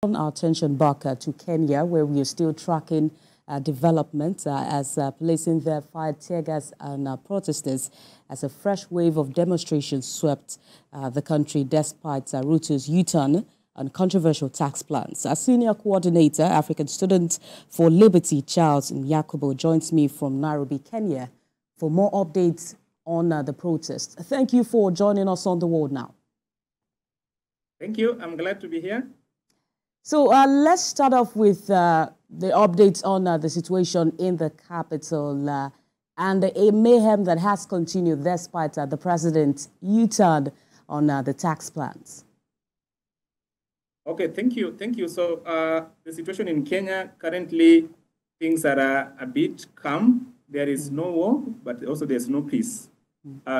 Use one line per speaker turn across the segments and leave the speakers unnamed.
Our attention back to Kenya, where we are still tracking developments as police in there fired tear gas on protesters as a fresh wave of demonstrations swept the country despite Ruto's U-turn on controversial tax plans. Our senior coordinator, African Student for Liberty, Charles Yakubu, joins me from Nairobi, Kenya, for more updates on the protest. Thank you for joining us on The World Now.
Thank you. I'm glad to be here.
So let's start off with the updates on the situation in the capital and the mayhem that has continued despite the president's U-turn on the tax plans.
Okay, thank you. Thank you. So the situation in Kenya, currently things are a bit calm. There is no war, but also there's no peace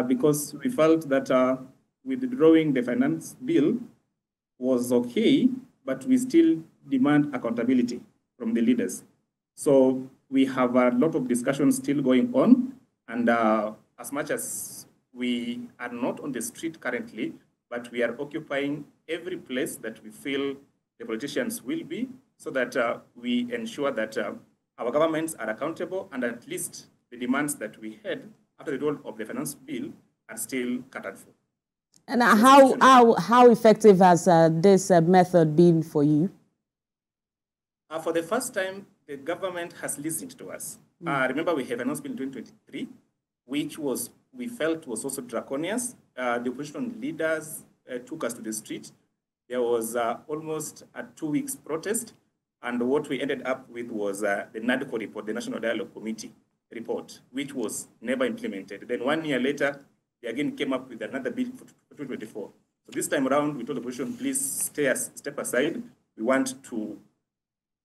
because we felt that withdrawing the finance bill was okay, but we still demand accountability from the leaders. So we have a lot of discussions still going on. And as much as we are not on the street currently, but we are occupying every place that we feel the politicians will be, so that we ensure that our governments are accountable and at least the demands that we had after the withdrawal of the finance bill are still catered for.
And how effective has this method been for you?
For the first time, the government has listened to us. Remember, we have announced Bill 2023, which we felt was also draconian. The opposition leaders took us to the street. There was almost a 2 weeks protest, and what we ended up with was the NADCO report, the National Dialogue Committee report, which was never implemented. Then 1 year later, they again came up with another bill for 2024. So this time around, we told the opposition, please step aside. We want to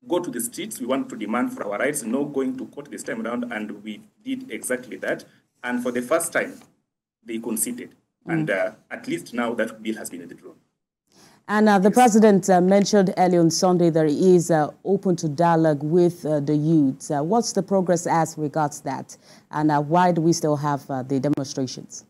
go to the streets. We want to demand for our rights, no going to court this time around. And we did exactly that. And for the first time, they conceded. And at least now that bill has been withdrawn.
And the president mentioned earlier on Sunday that he is open to dialogue with the youth. What's the progress as regards that? And why do we still have the demonstrations?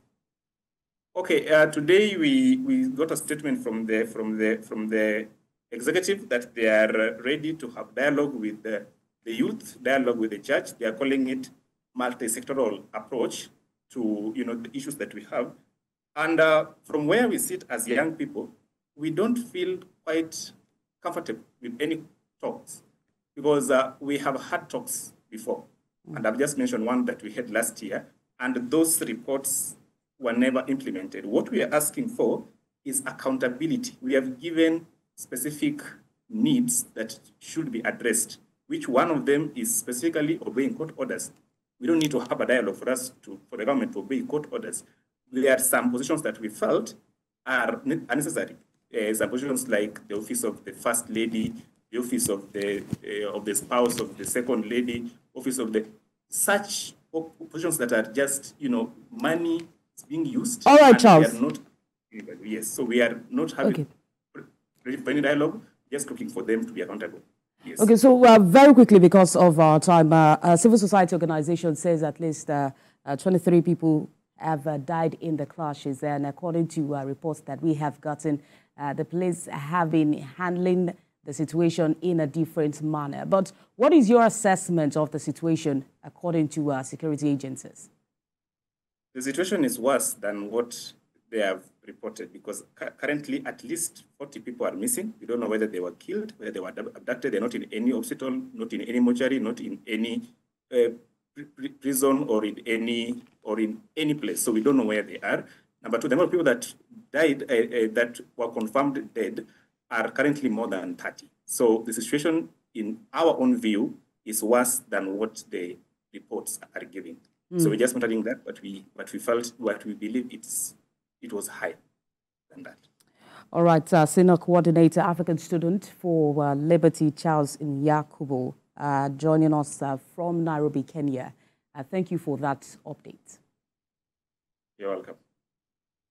Okay, today we got a statement from the executive that they are ready to have dialogue with the youth, dialogue with the church. They are calling it multi-sectoral approach to the issues that we have. And from where we sit as young people, we don't feel quite comfortable with any talks because we have had talks before. And I've just mentioned one that we had last year, and those reports were never implemented. What we are asking for is accountability. We have given specific needs that should be addressed, which one of them is specifically obeying court orders. We don't need to have a dialogue for the government to obey court orders. There are some positions that we felt are unnecessary. Some positions like the office of the first lady, the office of the spouse of the second lady, office of the such positions that are just money being used.
All right, Charles.
Yes, so we are not having any dialogue, just looking for them to be accountable. Yes.
Okay, so very quickly, because of our time, a civil society organization says at least 23 people have died in the clashes, and according to reports that we have gotten, the police have been handling the situation in a different manner. But what is your assessment of the situation according to security agencies?
The situation is worse than what they have reported because currently at least 40 people are missing. We don't know whether they were killed, whether they were abducted. They're not in any hospital, not in any mortuary, not in any prison or in any place. So we don't know where they are. Number two, the number of people that died, that were confirmed dead, are currently more than 30. So the situation, in our own view, is worse than what the reports are giving. So we're just monitoring that, but we felt what we believe it was higher than that.
All right, Senior Coordinator, African Student for Liberty, Charles Yakubu, joining us from Nairobi, Kenya. Thank you for that update.
You're welcome.